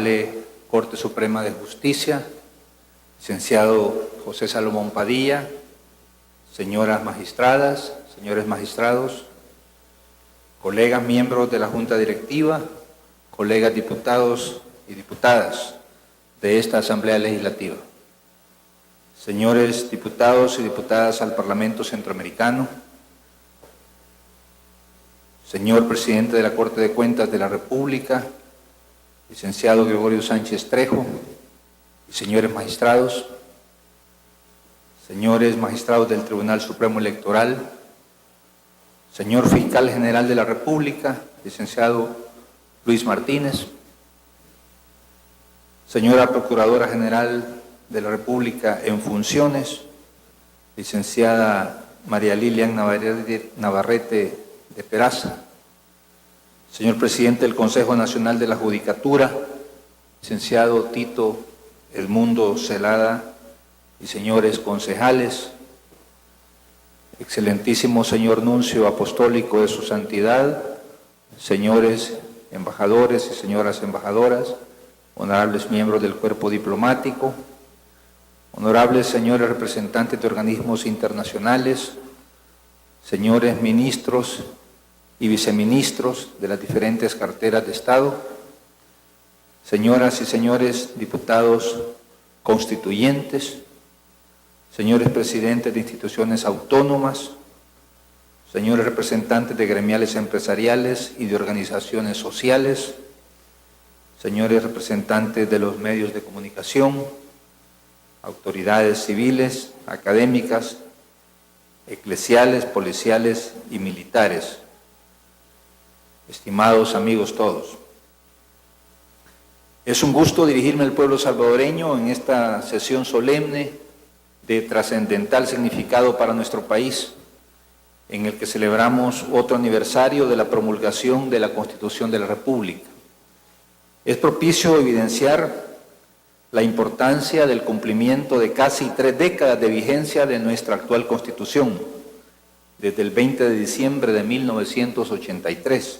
Honorable Corte Suprema de Justicia, licenciado José Salomón Padilla, señoras magistradas, señores magistrados, colegas miembros de la Junta Directiva, colegas diputados y diputadas de esta Asamblea Legislativa, señores diputados y diputadas al Parlamento Centroamericano, señor Presidente de la Corte de Cuentas de la República, licenciado Gregorio Sánchez Trejo, y señores magistrados, señores magistrados del Tribunal Supremo Electoral, señor Fiscal General de la República, licenciado Luis Martínez, señora Procuradora General de la República en funciones, licenciada María Lilian Navarrete de Peraza, señor Presidente del Consejo Nacional de la Judicatura, licenciado Tito Edmundo Celada, y señores concejales, excelentísimo señor Nuncio Apostólico de su Santidad, señores embajadores y señoras embajadoras, honorables miembros del cuerpo diplomático, honorables señores representantes de organismos internacionales, señores ministros y viceministros de las diferentes carteras de Estado, señoras y señores diputados constituyentes, señores presidentes de instituciones autónomas, señores representantes de gremiales empresariales y de organizaciones sociales, señores representantes de los medios de comunicación, autoridades civiles, académicas, eclesiales, policiales y militares, estimados amigos todos. Es un gusto dirigirme al pueblo salvadoreño en esta sesión solemne de trascendental significado para nuestro país, en el que celebramos otro aniversario de la promulgación de la Constitución de la República. Es propicio evidenciar la importancia del cumplimiento de casi 3 décadas de vigencia de nuestra actual Constitución, desde el 20 de diciembre de 1983.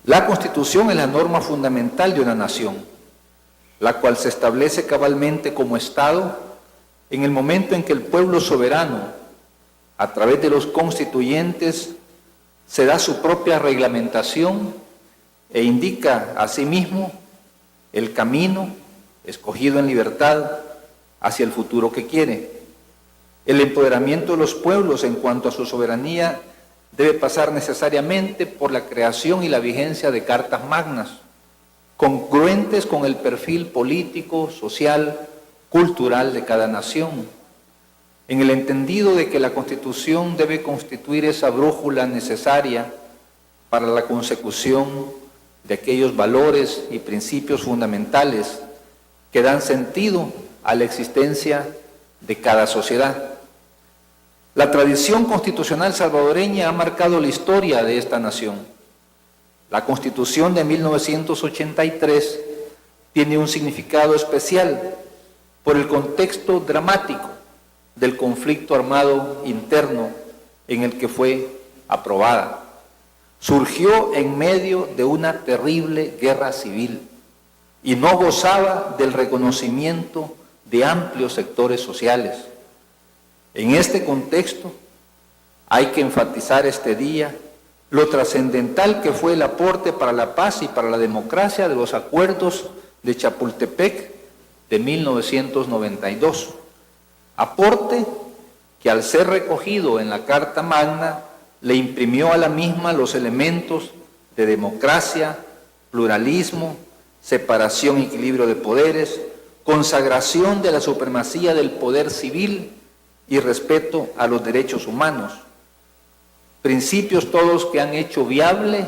La Constitución es la norma fundamental de una nación, la cual se establece cabalmente como Estado en el momento en que el pueblo soberano, a través de los constituyentes, se da su propia reglamentación e indica asimismo el camino escogido en libertad hacia el futuro que quiere. El empoderamiento de los pueblos en cuanto a su soberanía debe pasar necesariamente por la creación y la vigencia de cartas magnas, congruentes con el perfil político, social, cultural de cada nación, en el entendido de que la Constitución debe constituir esa brújula necesaria para la consecución de aquellos valores y principios fundamentales que dan sentido a la existencia de cada sociedad. La tradición constitucional salvadoreña ha marcado la historia de esta nación. La Constitución de 1983 tiene un significado especial por el contexto dramático del conflicto armado interno en el que fue aprobada. Surgió en medio de una terrible guerra civil y no gozaba del reconocimiento de amplios sectores sociales. En este contexto hay que enfatizar este día lo trascendental que fue el aporte para la paz y para la democracia de los acuerdos de Chapultepec de 1992, aporte que al ser recogido en la Carta Magna le imprimió a la misma los elementos de democracia, pluralismo, separación y equilibrio de poderes, consagración de la supremacía del poder civil y respeto a los derechos humanos, principios todos que han hecho viable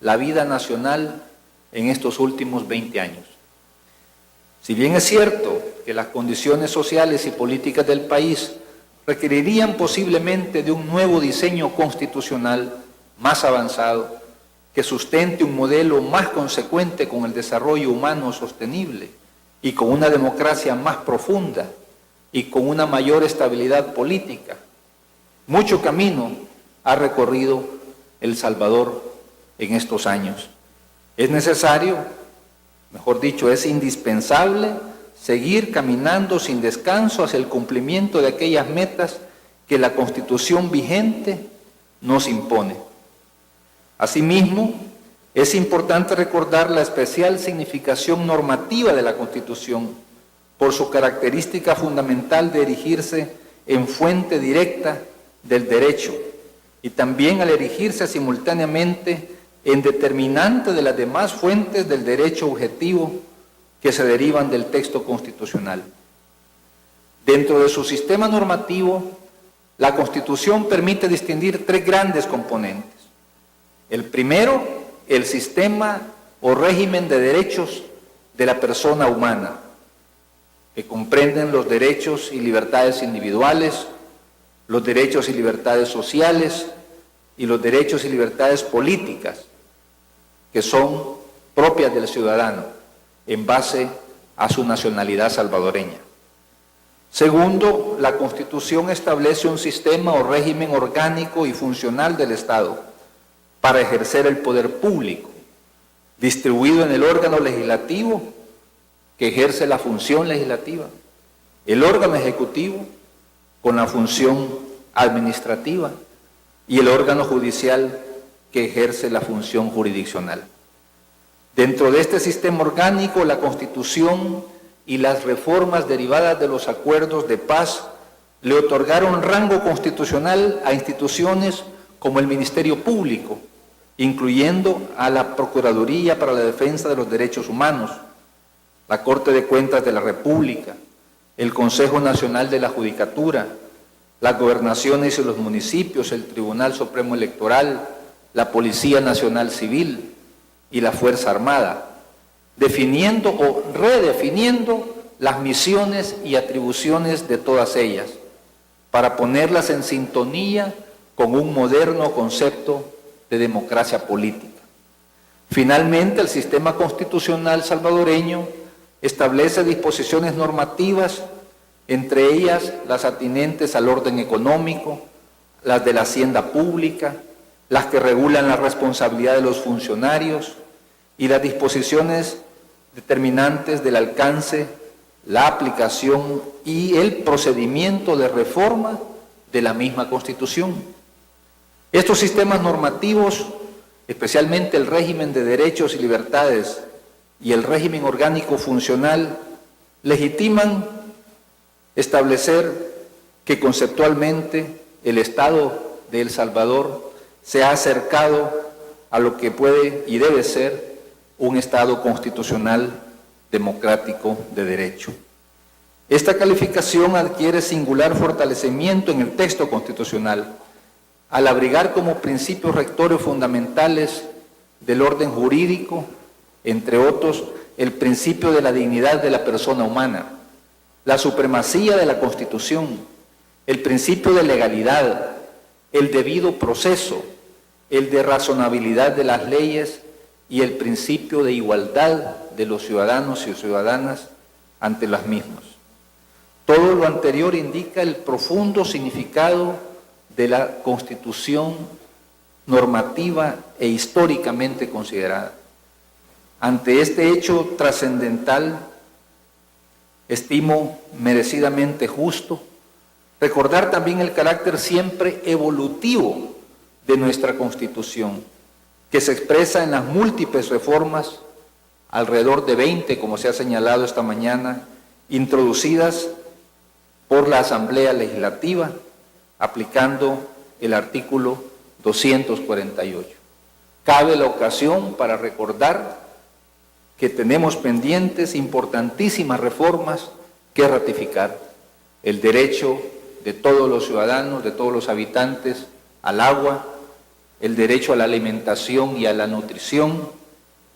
la vida nacional en estos últimos 20 años. Si bien es cierto que las condiciones sociales y políticas del país requerirían posiblemente de un nuevo diseño constitucional más avanzado, que sustente un modelo más consecuente con el desarrollo humano sostenible y con una democracia más profunda y con una mayor estabilidad política, mucho camino ha recorrido El Salvador en estos años. Es necesario Mejor dicho, es indispensable seguir caminando sin descanso hacia el cumplimiento de aquellas metas que la Constitución vigente nos impone. Asimismo, es importante recordar la especial significación normativa de la Constitución por su característica fundamental de erigirse en fuente directa del derecho y también al erigirse simultáneamente en determinante de las demás fuentes del derecho objetivo que se derivan del texto constitucional. Dentro de su sistema normativo, la Constitución permite distinguir tres grandes componentes. El primero, el sistema o régimen de derechos de la persona humana, que comprenden los derechos y libertades individuales, los derechos y libertades sociales y los derechos y libertades políticas, que son propias del ciudadano en base a su nacionalidad salvadoreña. Segundo, la Constitución establece un sistema o régimen orgánico y funcional del Estado para ejercer el poder público, distribuido en el órgano legislativo, que ejerce la función legislativa, el órgano ejecutivo, con la función administrativa, y el órgano judicial, que ejerce la función jurisdiccional. Dentro de este sistema orgánico, la Constitución y las reformas derivadas de los acuerdos de paz le otorgaron rango constitucional a instituciones como el Ministerio Público, incluyendo a la Procuraduría para la Defensa de los Derechos Humanos, la Corte de Cuentas de la República, el Consejo Nacional de la Judicatura, las gobernaciones y los municipios, el Tribunal Supremo Electoral, la Policía Nacional Civil y la Fuerza Armada, definiendo o redefiniendo las misiones y atribuciones de todas ellas, para ponerlas en sintonía con un moderno concepto de democracia política. Finalmente, el sistema constitucional salvadoreño establece disposiciones normativas, entre ellas las atinentes al orden económico, las de la hacienda pública, las que regulan la responsabilidad de los funcionarios y las disposiciones determinantes del alcance, la aplicación y el procedimiento de reforma de la misma Constitución. Estos sistemas normativos, especialmente el régimen de derechos y libertades y el régimen orgánico funcional, legitiman establecer que conceptualmente el Estado de El Salvador se ha acercado a lo que puede y debe ser un Estado constitucional democrático de derecho. Esta calificación adquiere singular fortalecimiento en el texto constitucional, al abrigar como principios rectores fundamentales del orden jurídico, entre otros, el principio de la dignidad de la persona humana, la supremacía de la Constitución, el principio de legalidad, el debido proceso, el de razonabilidad de las leyes y el principio de igualdad de los ciudadanos y ciudadanas ante las mismas. Todo lo anterior indica el profundo significado de la Constitución normativa e históricamente considerada. Ante este hecho trascendental, estimo merecidamente justo recordar también el carácter siempre evolutivo de nuestra Constitución, que se expresa en las múltiples reformas, alrededor de 20, como se ha señalado esta mañana, introducidas por la Asamblea Legislativa, aplicando el artículo 248. Cabe la ocasión para recordar que tenemos pendientes importantísimas reformas que ratificar. El derecho de todos los ciudadanos, de todos los habitantes al agua, el derecho a la alimentación y a la nutrición,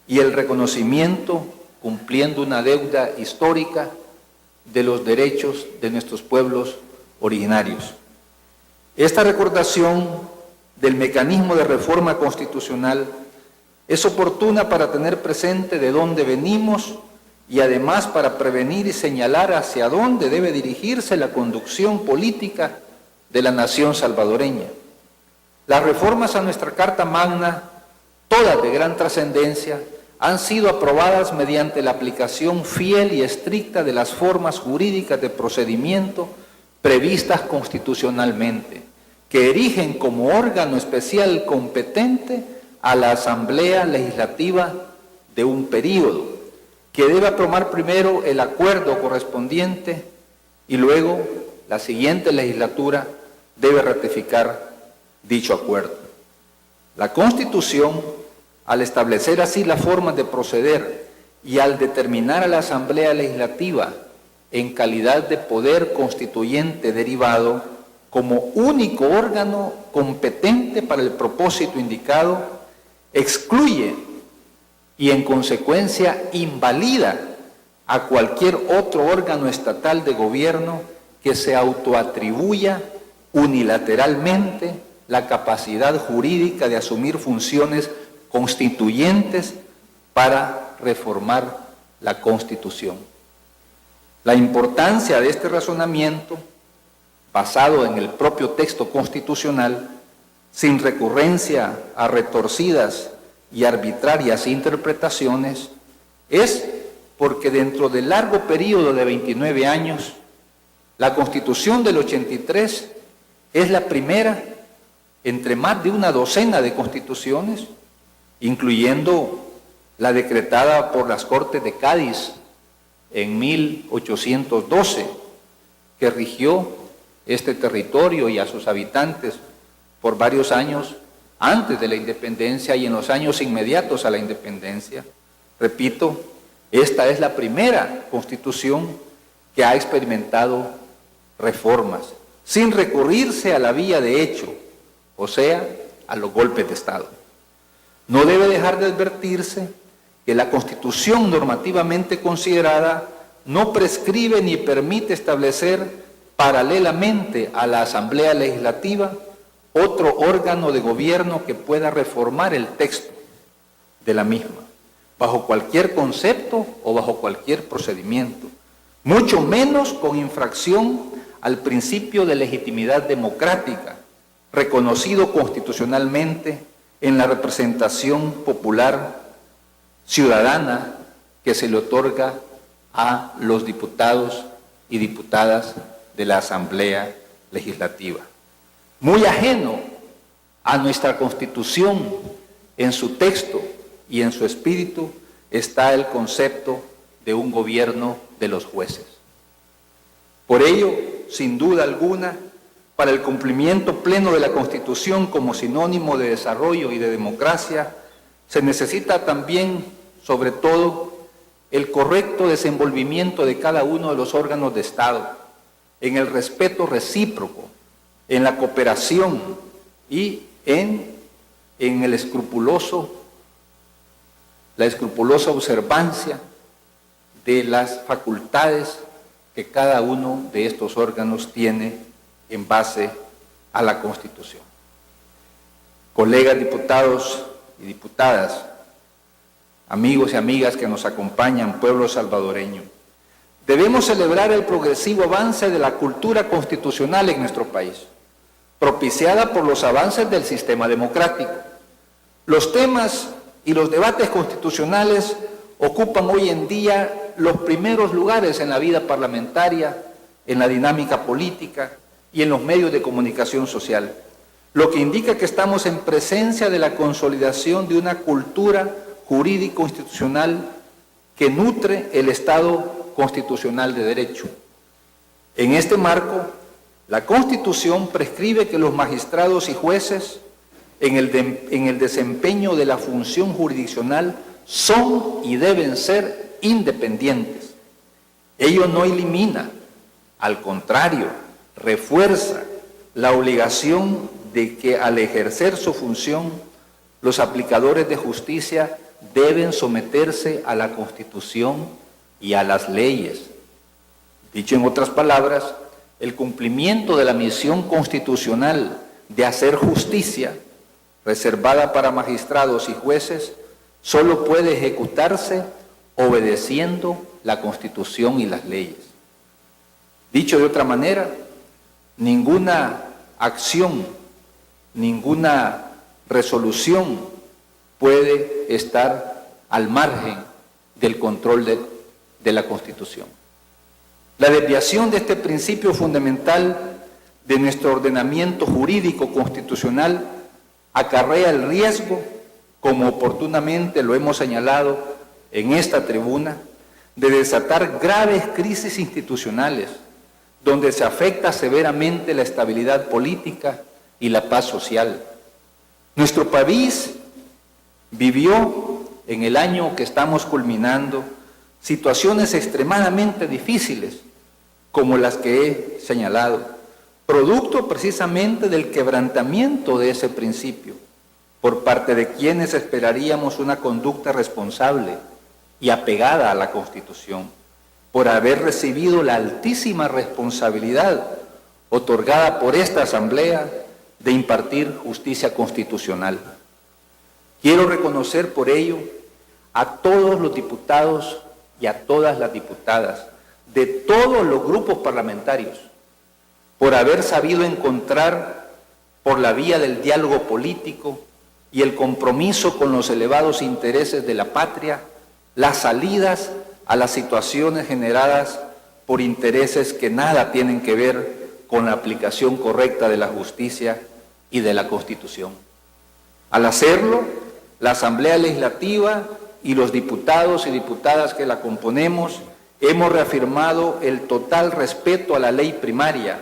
y el reconocimiento, cumpliendo una deuda histórica, de los derechos de nuestros pueblos originarios. Esta recordación del mecanismo de reforma constitucional es oportuna para tener presente de dónde venimos y además para prevenir y señalar hacia dónde debe dirigirse la conducción política de la nación salvadoreña. Las reformas a nuestra Carta Magna, todas de gran trascendencia, han sido aprobadas mediante la aplicación fiel y estricta de las formas jurídicas de procedimiento previstas constitucionalmente, que erigen como órgano especial competente a la Asamblea Legislativa de un período, que debe aprobar primero el acuerdo correspondiente y luego la siguiente legislatura debe ratificar dicho acuerdo. La Constitución, al establecer así las formas de proceder y al determinar a la Asamblea Legislativa en calidad de poder constituyente derivado como único órgano competente para el propósito indicado, excluye y en consecuencia invalida a cualquier otro órgano estatal de gobierno que se autoatribuya unilateralmente la capacidad jurídica de asumir funciones constituyentes para reformar la Constitución. La importancia de este razonamiento, basado en el propio texto constitucional, sin recurrencia a retorcidas y arbitrarias interpretaciones, es porque dentro del largo periodo de 29 años, la Constitución del 83 es la primera entre más de una docena de constituciones, incluyendo la decretada por las Cortes de Cádiz en 1812, que rigió este territorio y a sus habitantes por varios años antes de la independencia y en los años inmediatos a la independencia. Repito, esta es la primera constitución que ha experimentado reformas, sin recurrirse a la vía de hecho, o sea, a los golpes de Estado. No debe dejar de advertirse que la Constitución normativamente considerada no prescribe ni permite establecer paralelamente a la Asamblea Legislativa otro órgano de gobierno que pueda reformar el texto de la misma, bajo cualquier concepto o bajo cualquier procedimiento, mucho menos con infracción al principio de legitimidad democrática, reconocido constitucionalmente en la representación popular ciudadana que se le otorga a los diputados y diputadas de la Asamblea Legislativa. Muy ajeno a nuestra Constitución, en su texto y en su espíritu, está el concepto de un gobierno de los jueces. Por ello, sin duda alguna, para el cumplimiento pleno de la Constitución como sinónimo de desarrollo y de democracia, se necesita también, sobre todo, el correcto desenvolvimiento de cada uno de los órganos de Estado, en el respeto recíproco, en la cooperación y en la escrupulosa observancia de las facultades que cada uno de estos órganos tiene en base a la Constitución. Colegas diputados y diputadas, amigos y amigas que nos acompañan, pueblo salvadoreño, debemos celebrar el progresivo avance de la cultura constitucional en nuestro país, propiciada por los avances del sistema democrático. Los temas y los debates constitucionales ocupan hoy en día los primeros lugares en la vida parlamentaria, en la dinámica política y en los medios de comunicación social, lo que indica que estamos en presencia de la consolidación de una cultura jurídico-institucional que nutre el Estado constitucional de derecho. En este marco, la Constitución prescribe que los magistrados y jueces, en el desempeño de la función jurisdiccional, son y deben ser independientes. Ello no elimina, al contrario, refuerza la obligación de que al ejercer su función, los aplicadores de justicia deben someterse a la Constitución y a las leyes. Dicho en otras palabras, el cumplimiento de la misión constitucional de hacer justicia, reservada para magistrados y jueces, solo puede ejecutarse obedeciendo la Constitución y las leyes. Dicho de otra manera, ninguna acción, ninguna resolución puede estar al margen del control de la Constitución. La desviación de este principio fundamental de nuestro ordenamiento jurídico constitucional acarrea el riesgo, como oportunamente lo hemos señalado en esta tribuna, de desatar graves crisis institucionales, donde se afecta severamente la estabilidad política y la paz social. Nuestro país vivió en el año que estamos culminando situaciones extremadamente difíciles, como las que he señalado, producto precisamente del quebrantamiento de ese principio por parte de quienes esperaríamos una conducta responsable y apegada a la Constitución, por haber recibido la altísima responsabilidad otorgada por esta Asamblea de impartir justicia constitucional. Quiero reconocer por ello a todos los diputados y a todas las diputadas de todos los grupos parlamentarios por haber sabido encontrar por la vía del diálogo político y el compromiso con los elevados intereses de la patria las salidas a las situaciones generadas por intereses que nada tienen que ver con la aplicación correcta de la justicia y de la Constitución. Al hacerlo, la Asamblea Legislativa y los diputados y diputadas que la componemos hemos reafirmado el total respeto a la ley primaria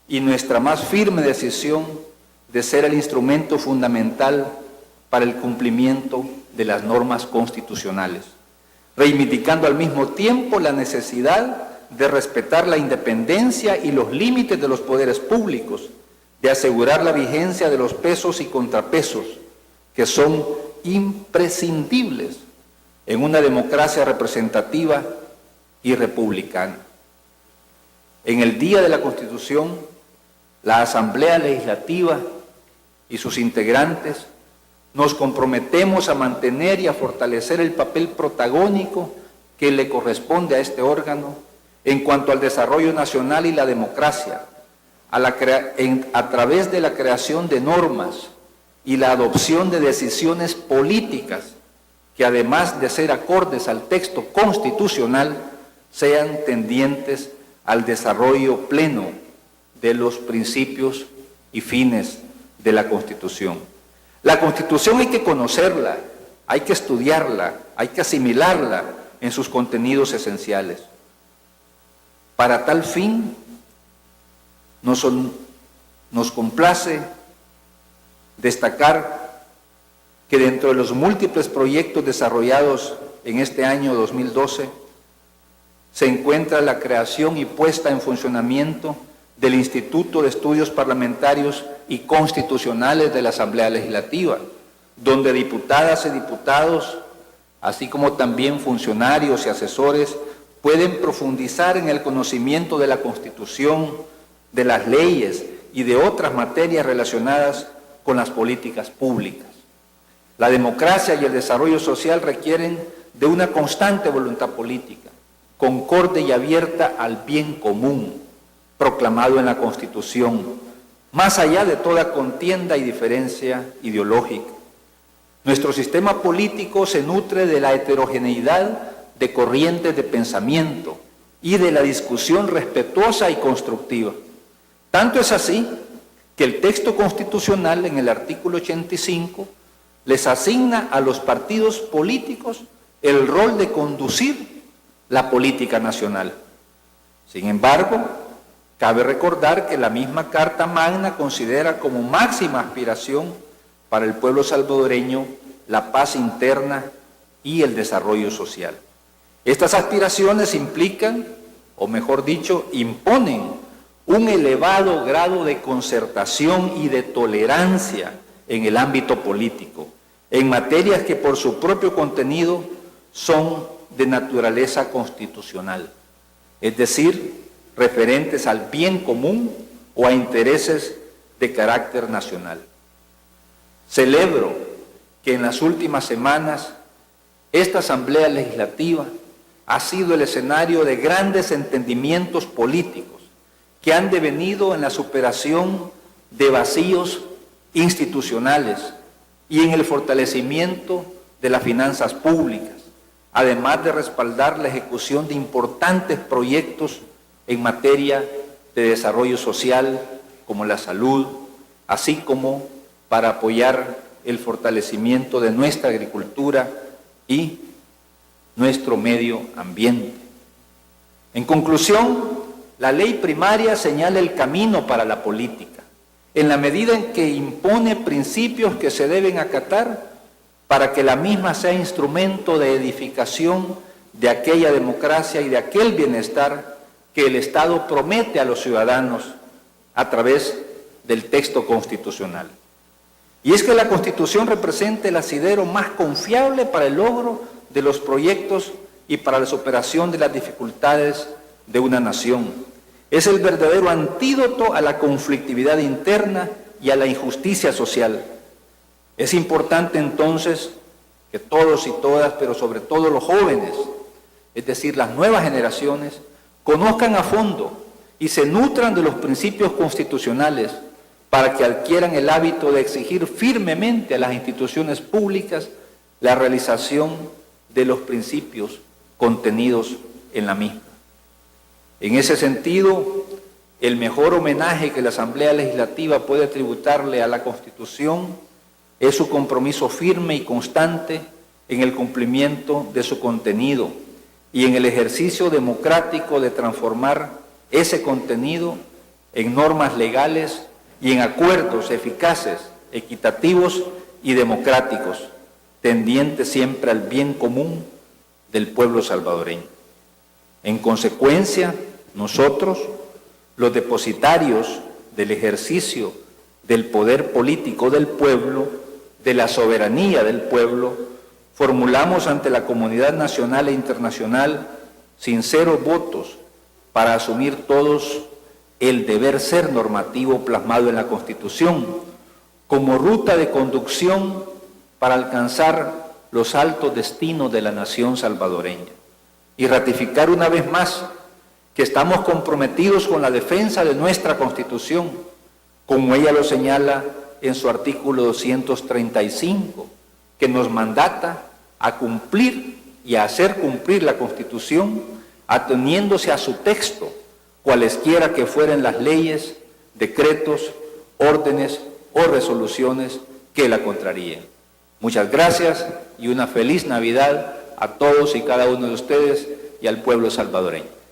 y nuestra más firme decisión de ser el instrumento fundamental para el cumplimiento de las normas constitucionales, reivindicando al mismo tiempo la necesidad de respetar la independencia y los límites de los poderes públicos, de asegurar la vigencia de los pesos y contrapesos, que son imprescindibles en una democracia representativa y republicana. En el Día de la Constitución, la Asamblea Legislativa y sus integrantes nos comprometemos a mantener y a fortalecer el papel protagónico que le corresponde a este órgano en cuanto al desarrollo nacional y la democracia, a través de la creación de normas y la adopción de decisiones políticas que, además de ser acordes al texto constitucional, sean tendientes al desarrollo pleno de los principios y fines de la Constitución. La Constitución hay que conocerla, hay que estudiarla, hay que asimilarla en sus contenidos esenciales. Para tal fin, nos complace destacar que dentro de los múltiples proyectos desarrollados en este año 2012, se encuentra la creación y puesta en funcionamiento del Instituto de Estudios Parlamentarios y Constitucionales de la Asamblea Legislativa, donde diputadas y diputados, así como también funcionarios y asesores, pueden profundizar en el conocimiento de la Constitución, de las leyes y de otras materias relacionadas con las políticas públicas. La democracia y el desarrollo social requieren de una constante voluntad política, concorde y abierta al bien común, proclamado en la Constitución, más allá de toda contienda y diferencia ideológica. Nuestro sistema político se nutre de la heterogeneidad de corrientes de pensamiento y de la discusión respetuosa y constructiva. Tanto es así que el texto constitucional, en el artículo 85, les asigna a los partidos políticos el rol de conducir la política nacional. Sin embargo, cabe recordar que la misma Carta Magna considera como máxima aspiración para el pueblo salvadoreño la paz interna y el desarrollo social. Estas aspiraciones implican, o mejor dicho, imponen un elevado grado de concertación y de tolerancia en el ámbito político, en materias que por su propio contenido son de naturaleza constitucional, es decir, referentes al bien común o a intereses de carácter nacional. Celebro que en las últimas semanas esta Asamblea Legislativa ha sido el escenario de grandes entendimientos políticos que han devenido en la superación de vacíos institucionales y en el fortalecimiento de las finanzas públicas, además de respaldar la ejecución de importantes proyectos en materia de desarrollo social, como la salud, así como para apoyar el fortalecimiento de nuestra agricultura y nuestro medio ambiente. En conclusión, la ley primaria señala el camino para la política, en la medida en que impone principios que se deben acatar para que la misma sea instrumento de edificación de aquella democracia y de aquel bienestar que el Estado promete a los ciudadanos a través del texto constitucional. Y es que la Constitución representa el asidero más confiable para el logro de los proyectos y para la superación de las dificultades de una nación. Es el verdadero antídoto a la conflictividad interna y a la injusticia social. Es importante entonces que todos y todas, pero sobre todo los jóvenes, es decir, las nuevas generaciones, conozcan a fondo y se nutran de los principios constitucionales para que adquieran el hábito de exigir firmemente a las instituciones públicas la realización de los principios contenidos en la misma. En ese sentido, el mejor homenaje que la Asamblea Legislativa puede tributarle a la Constitución es su compromiso firme y constante en el cumplimiento de su contenido y en el ejercicio democrático de transformar ese contenido en normas legales y en acuerdos eficaces, equitativos y democráticos, tendientes siempre al bien común del pueblo salvadoreño. En consecuencia, nosotros, los depositarios del ejercicio del poder político del pueblo, de la soberanía del pueblo, formulamos ante la comunidad nacional e internacional sinceros votos para asumir todos el deber ser normativo plasmado en la Constitución como ruta de conducción para alcanzar los altos destinos de la nación salvadoreña y ratificar una vez más que estamos comprometidos con la defensa de nuestra Constitución, como ella lo señala en su artículo 235, que nos mandata a cumplir y a hacer cumplir la Constitución, ateniéndose a su texto, cualesquiera que fueran las leyes, decretos, órdenes o resoluciones que la contraríen. Muchas gracias y una feliz Navidad a todos y cada uno de ustedes y al pueblo salvadoreño.